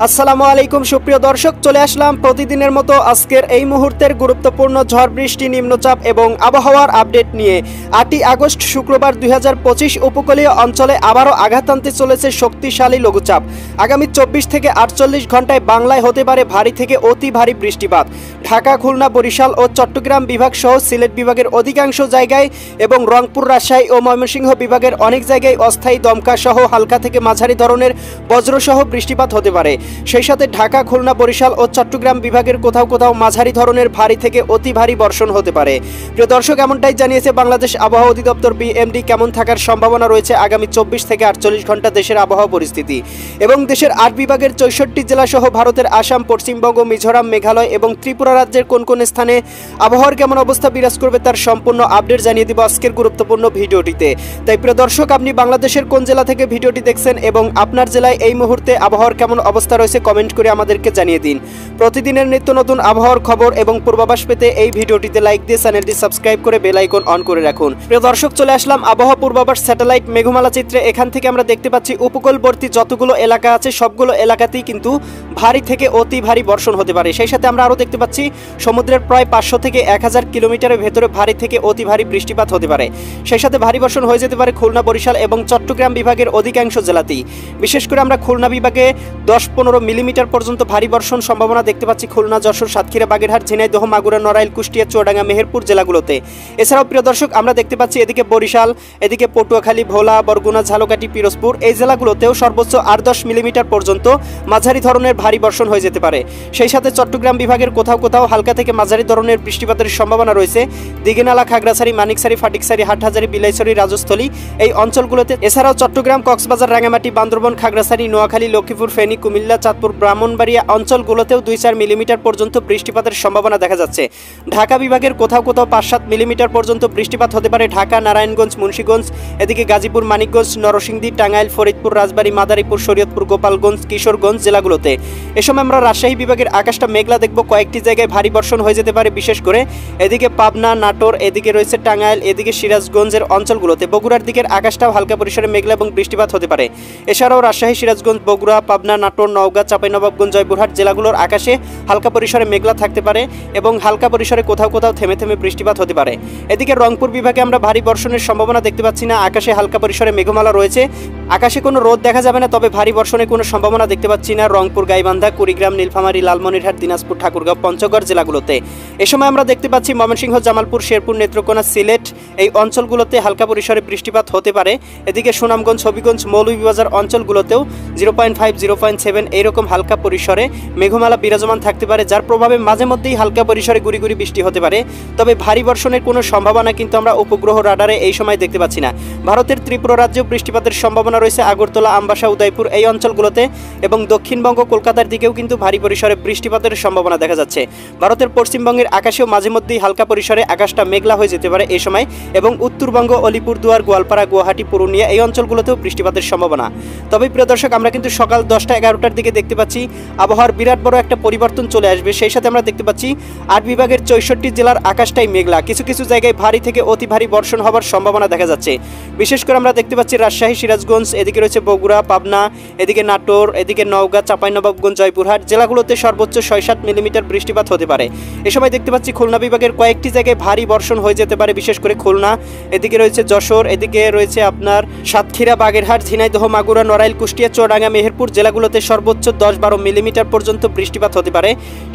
আসসালামু আলাইকুম সুপ্রিয় দর্শক, চলে আসলাম প্রতিদিনের মতো আজকের এই মুহূর্তের গুরুত্বপূর্ণ ঝড় বৃষ্টি, নিম্নচাপ এবং আবহাওয়ার আপডেট নিয়ে। 8ই আগস্ট শুক্রবার 2025 উপকূলীয় অঞ্চলে আবারও আঘাত আনতে চলেছে শক্তিশালী লঘুচাপ। আগামী 24 থেকে 48 ঘন্টায় বাংলায় হতে পারে ভারী থেকে অতি ভারী বৃষ্টিপাত। ঢাকা, খুলনা, বরিশাল ও চট্টগ্রাম বিভাগ সহ সিলেট বিভাগের অধিকাংশ জায়গায় এবং রংপুর, রাজশাহী ও ময়মনসিংহ বিভাগের অনেক জায়গায় অস্থায়ী দমকা সহ হালকা থেকে মাঝারি ধরনের বজ্রসহ বৃষ্টিপাত হতে পারে। সেই সাথে ঢাকা, খুলনা, বরিশাল ও চট্টগ্রাম বিভাগের কোথাও কোথাও মাঝারি ধরনের ভারী থেকে অতি ভারী বর্ষণ হতে পারে। প্রিয় দর্শক, এমনটাই জানিয়েছে বাংলাদেশ আবহাওয়া অধিদপ্তর বিএমডি। কেমন থাকার সম্ভাবনা রয়েছে আগামী 24 থেকে 48 ঘন্টা দেশের আবহাওয়া পরিস্থিতি এবং দেশের 8 বিভাগের 64 জেলা সহ ভারতের আসাম, পশ্চিমবঙ্গ, মিজোরাম, মেঘালয় এবং ত্রিপুরা রাজ্যের কোন কোন স্থানে আবহাওয়ার কেমন অবস্থা বিরাজ করবে তার সম্পূর্ণ আপডেট জানিয়ে দিব আজকের গুরুত্বপূর্ণ ভিডিওটিতে। তাই প্রিয় দর্শক, আপনি বাংলাদেশের কোন জেলা থেকে ভিডিওটি দেখছেন এবং আপনার জেলায় এই মুহূর্তে আবহাওয়ার কেমন অবস্থা রয়েছে কমেন্ট করে আমাদেরকে জানিয়ে দিন। প্রতিদিনের নিত্য নতুন আবহাওয়ার খবর এবং পূর্বাভাস পেতে এই ভিডিওটিতে লাইক দিয়ে চ্যানেলটি সাবস্ক্রাইব করে বেল আইকন অন করে রাখুন। প্রিয় দর্শক, চলে আসলাম আবহাওয়া পূর্বাভাস স্যাটেলাইট মেঘমালা চিত্রে। এখান থেকে আমরা দেখতে পাচ্ছি উপকূলবর্তী যতগুলো এলাকা আছে সবগুলো এলাকাতেই কিন্তু ভারী থেকে অতি ভারী বর্ষণ হতে পারে। সেই সাথে আমরা আরও দেখতে পাচ্ছি সমুদ্রের প্রায় 500 থেকে 1000 কিলোমিটারের ভেতরে ভারী থেকে অতি ভারী বৃষ্টিপাত হতে পারে। সেই সাথে ভারী বর্ষণ হয়ে যেতে পারে খুলনা, বরিশাল এবং চট্টগ্রাম বিভাগের অধিকাংশ জেলাতেই। বিশেষ করে আমরা খুলনা বিভাগে 10-15 মিলিমিটার পর্যন্ত ভারী বর্ষণ সম্ভাবনা দেখতে পাচ্ছি খুলনা, যশোর, সাতক্ষীরা, বাগেরহাট, ঝিনাইদহ, মাগুরা, নড়াইল, কুষ্টিয়া, চুয়াডাঙ্গা, মেহেরপুর জেলাগুলোতে। এছাড়াও প্রিয় দর্শক, আমরা দেখতে পাচ্ছি এদিকে বরিশাল, এদিকে পটুয়াখালী, ভোলা, বরগুনা, ঝালকাঠি, পিরোজপুর এই জেলাগুলোতেও সর্বোচ্চ 8-10 মিলিমিটার পর্যন্ত মাঝারি ধরনের ভারী বর্ষণ হয়ে যেতে পারে। সেই সাথে চট্টগ্রাম বিভাগের কোথাও কোথাও হালকা থেকে মাঝারি ধরনের বৃষ্টিপাতের সম্ভাবনা রয়েছে দিঘিনালা, খাগড়াছড়ি, মানিকছড়ি, ফটিকছড়ি, হাটহাজারী, বিলাইছড়ি, রাজস্থলী এই অঞ্চলগুলোতে। এছাড়াও চট্টগ্রাম, কক্সবাজার, রাঙ্গামাটি, বান্দরবন, খাগড়াছড়ি, নোয়াখালী, লক্ষ্মীপুর, ফেনী, কুমিল্লা, চাঁদপুর, ব্রাহ্মণবাড়িয়া অঞ্চলগুলোতেও 2-4 মিলিমিটার পর্যন্ত বৃষ্টিপাতের সম্ভাবনা দেখা যাচ্ছে। ঢাকা বিভাগের কোথাও কোথাও 5-7 মিলিমিটার পর্যন্ত বৃষ্টিপাত হতে পারে ঢাকা, নারায়ণগঞ্জ, মুন্সিগঞ্জ, এদিকে গাজীপুর, মানিকগঞ্জ, নরসিংদী, টাঙ্গাইল, ফরিদপুর, রাজবাড়ী, মাদারীপুর, শরীয়তপুর, গোপালগঞ্জ, কিশোরগঞ্জ জেলাগুলোতে। এ সময় আমরা রাজশাহী বিভাগের আকাশটা মেঘলা দেখব, কয়েকটি জায়গায় ভারী বর্ষণ হয়ে যেতে পারে। বিশেষ করে এদিকে পাবনা, নাটোর, এদিকে রয়েছে টাঙ্গাইল, এদিকে সিরাজগঞ্জের অঞ্চলগুলোতে। বগুড়ার দিকের আকাশটাও হালকা পরিসরে মেঘলা এবং বৃষ্টিপাত হতে পারে। এছাড়াও রাজশাহী, সিরাজগঞ্জ, বগুড়া, পাবনা, নাটোর, নওগাঁ, চাঁপাইনবাবগঞ্জ, জয়পুরহাট জেলাগুলোর আকাশে হালকা পরিসরে মেঘলা থাকতে পারে এবং হালকা পরিসরে কোথাও কোথাও থেমে থেমে বৃষ্টিপাত হতে পারে। এদিকে রংপুর বিভাগে আমরা ভারী বর্ষণের সম্ভাবনা দেখতে পাচ্ছি না। আকাশে হালকা পরিসরে মেঘমালা রয়েছে, আকাশে কোনো রোদ দেখা যাবে না, তবে ভারী বর্ষণের কোনো সম্ভাবনা দেখতে পাচ্ছি না রংপুর, গাইবান্ধা, কুড়িগ্রাম, নীলফামারী, লালমনিরহাট, দিনাজপুর, ঠাকুরগাঁও, পঞ্চগড় জেলাগুলোতে। এ সময় আমরা দেখতে পাচ্ছি ময়মনসিংহ, জামালপুর, শেরপুর, নেত্রকোনা, সিলেট এই অঞ্চলগুলোতে হালকা পরিসরে বৃষ্টিপাত হতে পারে। এদিকে সুনামগঞ্জ, হবিগঞ্জ, মৌলভীবাজার অঞ্চলগুলোতেও 0.5, 0.7 এইরকম হালকা পরিসরে মেঘমালা বিরাজমান থাকতে পারে, যার প্রভাবে মাঝে মধ্যেই হালকা পরিসরে গুড়ি গুড়ি বৃষ্টি হতে পারে। তবে ভারী বর্ষণের কোনো সম্ভাবনা কিন্তু আমরা উপগ্রহ রাডারে এই সময় দেখতে পাচ্ছি না। ভারতের ত্রিপুরা রাজ্যেও বৃষ্টিপাতের সম্ভাবনা রয়েছে আগরতলা, আমবাসা, উদয়পুর এই অঞ্চলগুলোতে এবং দক্ষিণবঙ্গ, কলকাতার দিকেও কিন্তু ভারী পরিসরে বৃষ্টিপাতের সম্ভাবনা দেখা যাচ্ছে। ভারতের পশ্চিমবঙ্গের আকাশেও মাঝে মধ্যেই হালকা পরিসরে আকাশটা মেঘলা হয়ে যেতে পারে এই সময় এবং উত্তরবঙ্গ, আলিপুরদুয়ার, গোয়ালপাড়া, গুয়াহাটি, পুরুলিয়া এই অঞ্চলগুলোতেও বৃষ্টিপাতের সম্ভাবনা। তবে প্রিয় দর্শক, আমরা কিন্তু সকাল 10টা-11টার দিকে দেখতে পাচ্ছি আবহাওয়ার বিরাট বড় একটা পরিবর্তন চলে আসবে। সেই সাথে আমরা দেখতে পাচ্ছি 8 বিভাগের 64 জেলার আকাশটাই মেঘলা, কিছু কিছু জায়গায় ভারী থেকে অতি ভারী বর্ষণ হওয়ার সম্ভাবনা দেখা যাচ্ছে। বিশেষ করে আমরা দেখতে পাচ্ছি রাজশাহী, সিরাজগঞ্জ, এদিকে রয়েছে বগুড়া, পাবনা, এদিকে নাটোর, এদিকে নওগাঁ, চাঁপাইনবাবগঞ্জ, জয়পুরহাট জেলাগুলোতে সর্বোচ্চ 6-7 মিলিমিটার বৃষ্টিপাত হতে পারে। এ সময় দেখতে পাচ্ছি খুলনা বিভাগের কয়েকটি জায়গায় ভারী বর্ষণ হয়ে যেতে পারে। বিশেষ করে খুলনা, এদিকে রয়েছে যশোর, এদিকে রয়েছে আপনার সাতক্ষীরা, বাগেরহাট, ঝিনাইদহ, মাগুরা, নড়াইল, কুষ্টিয়া, চুয়াডাঙ্গা, মেহেরপুর জেলাগুলোতে সর্বোচ্চ 10-12 মিলিমিটার পর্যন্ত বৃষ্টিপাত হতে পারে।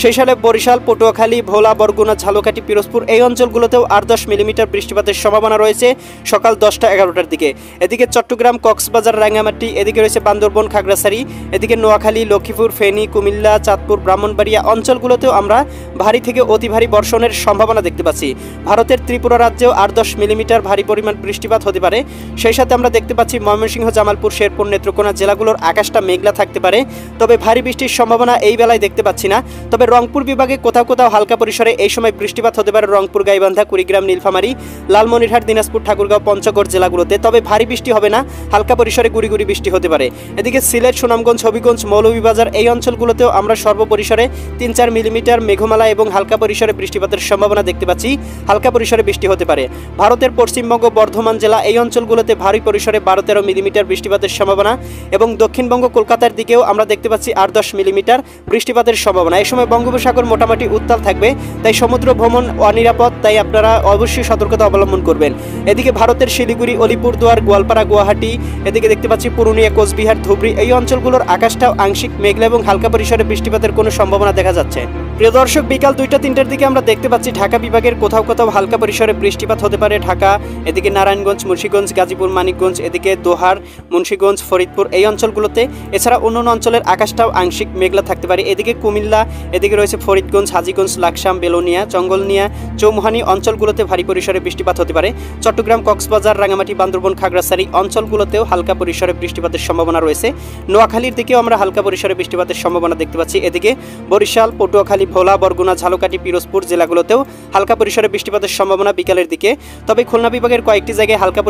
সেই সাথে বরিশাল, পটুয়াখালী, ভোলা, বরগুনা, ঝালকাঠি, পিরোজপুর এই অঞ্চলগুলোতেও 8-10 মিলিমিটার বৃষ্টিপাতের সম্ভাবনা রয়েছে সকাল 10টা-11টার দিকে। এদিকে চট্টগ্রাম, কক্সবাজার, রাঙ্গামাটি, এদিকে রয়েছে বান্দরবন, খাগড়াছড়ি, এদিকে নোয়াখালী, লক্ষ্মীপুর, ফেনী, কুমিল্লা, চাঁদপুর, ব্রাহ্মণবাড়িয়া অঞ্চলগুলোতেও আমরা ভারী থেকে অতি ভারী বর্ষণের সম্ভাবনা দেখতে পাচ্ছি। ভারতের ত্রিপুরা রাজ্যেও 8-10 মিলিমিটার ভারী পরিমাণ বৃষ্টিপাত হতে পারে। সেই সাথে আমরা দেখতে পাচ্ছি ময়মনসিংহ, জামালপুর, শেরপুর, নেত্রকোনা জেলাগুলোর আকাশটা মেঘলা থাকতে পারে, তবে ভারী বৃষ্টির সম্ভাবনা এই বেলায় দেখতে পাচ্ছি না। তবে রংপুর বিভাগে কোথাও কোথাও হালকা পরিসরে এই সময় বৃষ্টিপাত হতে পারে রংপুর, গাইবান্ধা, কুড়িগ্রাম, নীলফামারী, লালমনিরহাট, দিনাজপুর, ঠাকুরগাঁও, পঞ্চগড় জেলাগুলোতে। তবে ভারী বৃষ্টি হবে না, হালকা পরিসরে গুড়ি গুড়ি বৃষ্টি হতে পারে। এদিকে সিলেট, সুনামগঞ্জ, হবিগঞ্জ, মৌলভীবাজার এই অঞ্চলগুলোতেও আমরা সর্বপরিসরে 3-4 মিলিমিটার মেঘমালা এবং হালকা পরিসরে বৃষ্টিপাতের সম্ভাবনা দেখতে পাচ্ছি। হালকা পরিসরে বৃষ্টি হতে পারে। ভারতের পশ্চিমবঙ্গ, বর্ধমান জেলা এই অঞ্চলগুলোতে ভারী পরিসরে 12-13 মিলিমিটার বৃষ্টিপাতের সম্ভাবনা এবং দক্ষিণবঙ্গ, কলকাতার দিকেও আমরা দেখতে পাচ্ছি 8-10 মিলিমিটার বৃষ্টিপাতের সম্ভাবনা। এই সময় বঙ্গোপসাগর মোটামুটি উত্তাল থাকবে, তাই সমুদ্র ভ্রমণ অনিরাপদ, তাই আপনারা অবশ্যই সতর্কতা অবলম্বন করবেন। এদিকে ভারতের শিলিগুড়ি, আলিপুরদুয়ার, গোয়ালপাড়া, গুয়াহাটি, এদিকে দেখতে পাচ্ছি পুরুলিয়া, কোচবিহার, ধুবড়ী এই অঞ্চলগুলোর আকাশটাও আংশিক মেঘলা এবং হালকা পরিসরে বৃষ্টিপাতের কোনো সম্ভাবনা দেখা যাচ্ছে। প্রিয় দর্শক, বিকাল 2টা-3টার দিকে আমরা দেখতে পাচ্ছি ঢাকা বিভাগের কোথাও কোথাও হালকা পরিসরে বৃষ্টিপাত হতে পারে। ঢাকা, এদিকে নারায়ণগঞ্জ, মুন্সিগঞ্জ, গাজীপুর, মানিকগঞ্জ, এদিকে দোহার, মুন্সিগঞ্জ, ফরিদপুর এই অঞ্চলগুলোতে, এছাড়া অন্যান্য অঞ্চলের আকাশটাও আংশিক মেঘলা থাকতে পারে। এদিকে কুমিল্লা, এদিকে রয়েছে ফরিদগঞ্জ, হাজীগঞ্জ, লাকসাম, বেলোনিয়া, জঙ্গলনিয়া, চৌমুহানি অঞ্চলগুলোতে ভারী পরিসরে বৃষ্টিপাত হতে পারে। চট্টগ্রাম, কক্সবাজার, রাঙামাটি, বান্দরবন, খাগড়াছড়ি অঞ্চলগুলোতেও হালকা পরিসরে বৃষ্টিপাতের সম্ভাবনা রয়েছে। নোয়াখালীর দিকেও আমরা হালকা পরিসরে বৃষ্টিপাতের সম্ভাবনা দেখতে পাচ্ছি। এদিকে বরিশাল, পটুয়াখালী, ভোলা, বরগুনা, ঝালকাঠি, পিরোজপুর জেলাগুলোতেও হালকা পরিসরে বৃষ্টিপাতের সম্ভাবনা বিকালের দিকে। তবে খুলনা বিভাগের কয়েকটি জায়গায় হালকা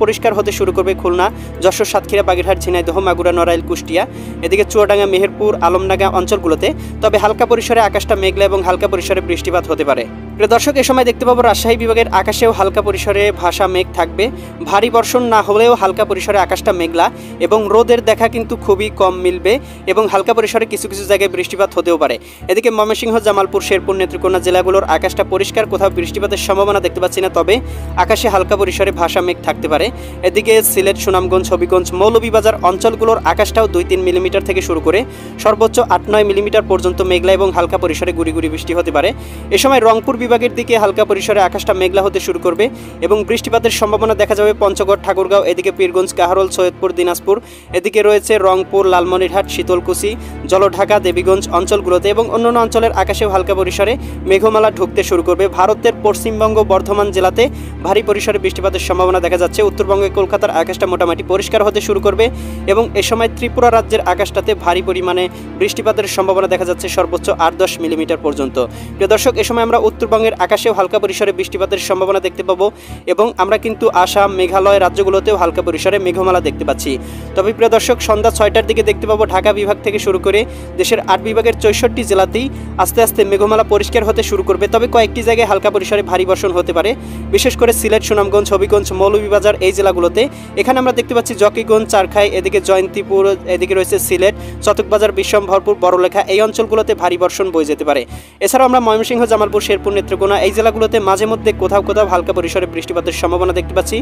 পরিষ্কার হতে শুরু করবে। খুলনা, যশোর, সাতক্ষীরা, বাগেরহাট, ঝিনাইদহ, মাগুরা, নড়াইল, কুষ্টিয়া, এদিকে চুয়াডাঙ্গা, মেহেরপুর, আলমডাঙ্গা অঞ্চলগুলোতে তবে হালকা পরিসরে আকাশটা মেঘলা এবং হালকা পরিসরে বৃষ্টিপাত হতে পারে। প্রিয় দর্শক, এ সময় দেখতে পাবো রাজশাহী বিভাগের আকাশেও হালকা পরিসরে ভাসা মেঘ থাকবে। ভারী বর্ষণ না হলেও হালকা পরিসরে আকাশটা মেঘলা এবং রোদের দেখা কিন্তু খুবই কম মিলবে এবং হালকা পরিসরে কিছু কিছু জায়গায় বৃষ্টিপাত হতেও পারে। এদিকে ময়মনসিংহ, জামালপুর, শেরপুর, নেত্রকোনা জেলাগুলোর আকাশটা পরিষ্কার, কোথাও বৃষ্টিপাতের সম্ভাবনা দেখতে পাচ্ছি না, তবে আকাশে হালকা পরিসরে ভাসা মেঘ থাকতে পারে। এদিকে সিলেট, সুনামগঞ্জ, হবিগঞ্জ, মৌলভীবাজার অঞ্চলগুলোর আকাশটাও 2-3 মিলিমিটার থেকে শুরু করে সর্বোচ্চ 8-9 মিলিমিটার পর্যন্ত মেঘলা এবং হালকা পরিসরে গুড়ি গুড়ি বৃষ্টি হতে পারে। এ সময় রংপুর বিভাগের দিকে হালকা পরিসরে আকাশটা মেঘলা হতে শুরু করবে এবং বৃষ্টিপাতের সম্ভাবনা দেখা যাবে পঞ্চগড়, ঠাকুরগাঁও, এদিকে পীরগঞ্জ, কাহারোল, সৈয়দপুর, দিনাজপুর, এদিকে রয়েছে রংপুর, লালমনিরহাট, শীতলকুচি, জলঢাকা, দেবীগঞ্জ অঞ্চলগুলোতে এবং অন্যান্য অঞ্চলের আকাশেও হালকা পরিসরে মেঘমালা ঢুকতে শুরু করবে। ভারতের পশ্চিমবঙ্গ, বর্ধমান জেলাতে ভারী পরিসরে বৃষ্টিপাতের সম্ভাবনা দেখা যাচ্ছে। উত্তরবঙ্গে কলকাতার আকাশটা মোটামুটি পরিষ্কার হতে শুরু করবে এবং এ সময় ত্রিপুরা রাজ্যের আকাশটাতে ভারী পরিমাণে বৃষ্টিপাতের সম্ভাবনা দেখা যাচ্ছে সর্বোচ্চ 8-10 মিলিমিটার পর্যন্ত। প্রিয় দর্শক, এ সময় আমরা উত্তরবঙ্গের আকাশেও হালকা পরিসরে বৃষ্টিপাতের সম্ভাবনা দেখতে পাবো এবং আমরা কিন্তু আসাম, মেঘালয় রাজ্যগুলোতেও হালকা পরিসরে মেঘমালা দেখতে পাচ্ছি। তবে প্রিয় দর্শক, সন্ধ্যা 6টার দিকে দেখতে পাবো ঢাকা বিভাগ থেকে শুরু করে দেশের 8 বিভাগের 64 জেলাতেই আস্তে আস্তে মেঘমালা পরিষ্কার হতে শুরু করবে। তবে কয়েকটি জায়গায় হালকা পরিসরে ভারী বর্ষণ হতে পারে, বিশেষ করে সিলেট, সুনামগঞ্জ, হবিগঞ্জ, মৌলভীবাজার এই জেলাগুলোতে। এখানে আমরা দেখতে পাচ্ছি জকিগঞ্জ, চারখাই, এদিকে জয়ন্তীপুর, এদিকে রয়েছে সিলেট, চটকবাজার, বিশ্বম্ভরপুর, বড়লেখা এই অঞ্চলগুলোতে ভারী বর্ষণ বয়ে যেতে পারে। এছাড়াও আমরা ময়মনসিংহ, জামালপুর, শেরপুর, নেত্রকোনা এই জেলাগুলোতে মাঝে মধ্যে কোথাও কোথাও হালকা পরিসরে বৃষ্টিপাতের সম্ভাবনা দেখতে পাচ্ছি।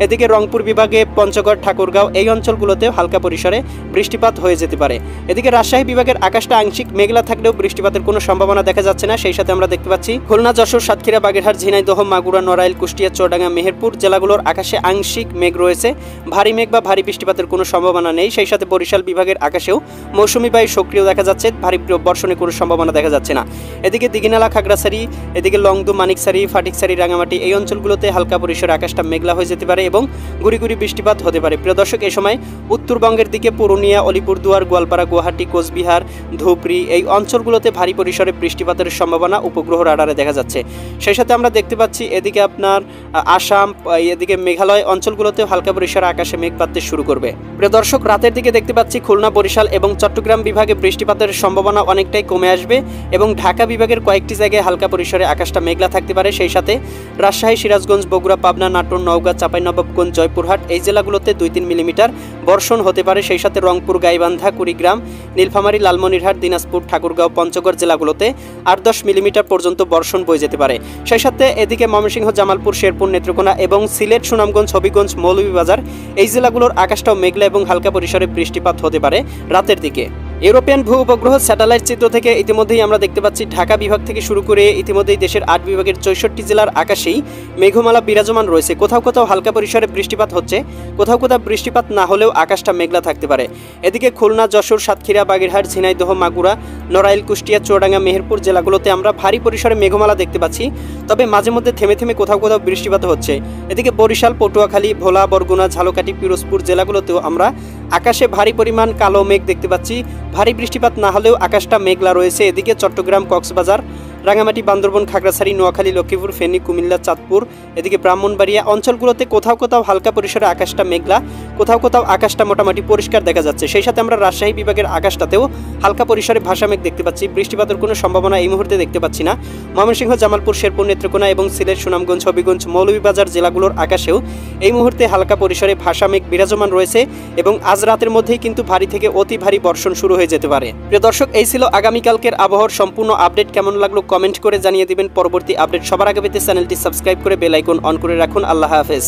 এদিকে রংপুর বিভাগে পঞ্চগড়, ঠাকুরগাঁও এই অঞ্চলগুলোতেও হালকা পরিসরে বৃষ্টিপাত হয়ে যেতে পারে। এদিকে রাজশাহী বিভাগের আকাশটা আংশিক মেঘলা থাকলেও বৃষ্টিপাতের কোনো সম্ভাবনা দেখা যাচ্ছে না। সেই সাথে আমরা দেখতে পাচ্ছি খুলনা, যশোর, সাতক্ষীরা, বাগেরহাট, ঝিনাইদহ, মাগুরা, নড়াইল, কুষ্টিয়া, চুয়াডাঙ্গা, মেহেরপুর জেলাগুলোর আকাশে আংশিক মেঘ রয়েছে। ভারী মেঘ বা ভারী বৃষ্টিপাতের কোনো সম্ভাবনা নেই। সেই সাথে বরিশাল বিভাগের আকাশেও মৌসুমী বায়ু সক্রিয় দেখা যাচ্ছে, ভারী বর্ষণের কোনো সম্ভাবনা দেখা যাচ্ছে না। এদিকে দিঘিনালা, খাগড়াছড়ি, এদিকে লংদু, মানিকছড়ি, ফাটিকছড়ি, রাঙামাটি এই অঞ্চলগুলোতে হালকা পরিসরে আকাশটা মেঘলা হয়ে যেতে পারে এবং গুড়ি গুড়ি বৃষ্টিপাত হতে পারে। প্রিয় দর্শক, এই সময় উত্তরবঙ্গের দিকে পুরুলিয়া, আলিপুরদুয়ার, গোয়ালপাড়া, গুয়াহাটি, কোচবিহার, ধুবড়ী এই অঞ্চলগুলোতে ভারী পরিসরে বৃষ্টিপাতের সম্ভাবনা উপগ্রহ রাডারে দেখা যাচ্ছে। সেই সাথে আমরা দেখতে পাচ্ছি এদিকে আপনার আসাম, এদিকে মেঘালয় অঞ্চলগুলোতেও হালকা পরিসরে আকাশে মেঘ বাড়তে শুরু করবে। প্রিয় দর্শক, রাতের দিকে দেখতে পাচ্ছি খুলনা, বরিশাল এবং চট্টগ্রাম বিভাগে বৃষ্টিপাতের সম্ভাবনা অনেকটাই কমে আসবে এবং ঢাকা বিভাগের কয়েকটি জায়গায় হালকা পরিসরে আকাশটা মেঘলা থাকতে পারে। সেই সাথে রাজশাহী, সিরাজগঞ্জ, বগুড়া, পাবনা, নাটোর, নওগাঁ, চাঁপাইনবাবগঞ্জ, জয়পুরহাট এই জেলাগুলোতে 2-3 মিলিমিটার বর্ষণ হতে পারে। সেই সাথে রংপুর, গাইবান্ধা, কুড়িগ্রাম, নীলফামারী, লালমনিরহাট, দিনাজপুর, ঠাকুরগাঁও, পঞ্চগড় জেলাগুলোতে 8-10 মিলিমিটার পর্যন্ত বর্ষণ বয়ে যেতে পারে। সেই সাথে এদিকে ময়মনসিংহ, জামালপুর, শেরপুর, নেত্রকোনা এবং সিলেট, সুনামগঞ্জ, হবিগঞ্জ, মৌলভীবাজার এই জেলাগুলোর আকাশটাও মেঘলা এবং হালকা পরিসরে বৃষ্টিপাত হতে পারে রাতের দিকে। ইউরোপিয়ান ভূ উপগ্রহ স্যাটেলাইট চিত্র থেকে ইতিমধ্যেই আমরা দেখতে পাচ্ছি ঢাকা বিভাগ থেকে শুরু করে ইতিমধ্যেই দেশের 8 বিভাগের 64 জেলার আকাশেই মেঘমালা বিরাজমান রয়েছে। কোথাও কোথাও হালকা পরিসরে বৃষ্টিপাত হচ্ছে, কোথাও কোথাও বৃষ্টিপাত না হলেও আকাশটা মেঘলা থাকতে পারে। এদিকে খুলনা, যশোর, সাতক্ষীরা, বাগেরহাট, ঝিনাইদহ, মাগুরা, নড়াইল, কুষ্টিয়া, চুয়াডাঙ্গা, মেহেরপুর জেলাগুলোতে আমরা ভারী পরিসরে মেঘমালা দেখতে পাচ্ছি। তবে মাঝে মধ্যে থেমে থেমে কোথাও কোথাও বৃষ্টিপাত হচ্ছে। এদিকে বরিশাল, পটুয়াখালী, ভোলা, বরগুনা, ঝালকাঠি, পিরোজপুর জেলাগুলোতেও আমরা আকাশে ভারী পরিমাণ কালো মেঘ দেখতে পাচ্ছি। ভারী বৃষ্টিপাত না হলেও আকাশটা মেঘলা রয়েছে। এদিকে চট্টগ্রাম, কক্সবাজার, রাঙামাটি, বান্দরবন, খাগড়াছড়ি, নোয়াখালী, লক্ষ্মীপুর, ফেনী, কুমিল্লা, চাঁদপুর, এদিকে ব্রাহ্মণবাড়িয়া অঞ্চলগুলোতে কোথাও কোথাও হালকা পরিসরে আকাশটা মেঘলা, কোথাও কোথাও আকাশটা মোটামুটি পরিষ্কার দেখা যাচ্ছে। সেই সাথে আমরা রাজশাহী বিভাগের আকাশটাতেও হালকা পরিসরে ভাসা মেঘ দেখতে পাচ্ছি। বৃষ্টিপাতের কোনো সম্ভাবনা এই মুহূর্তে দেখতে পাচ্ছি না। ময়মনসিংহ, জামালপুর, শেরপুর, নেত্রকোনা এবং সিলেট, সুনামগঞ্জ, হবিগঞ্জ, মৌলভীবাজার জেলাগুলোর আকাশেও এই মুহূর্তে হালকা পরিসরে ভাসা মেঘ বিরাজমান রয়েছে এবং আজ রাতের মধ্যেই কিন্তু ভারী থেকে অতি ভারী বর্ষণ শুরু হয়ে যেতে পারে। প্রিয় দর্শক, এই ছিল আগামীকালকের আবহাওয়ার সম্পূর্ণ আপডেট। কেমন লাগলো কমেন্ট করে জানিয়ে দিবেন। পরবর্তী আপডেট সবার আগে পেতে চ্যানেলটি সাবস্ক্রাইব করে বেল আইকন অন করে রাখুন। আল্লাহ হাফেজ।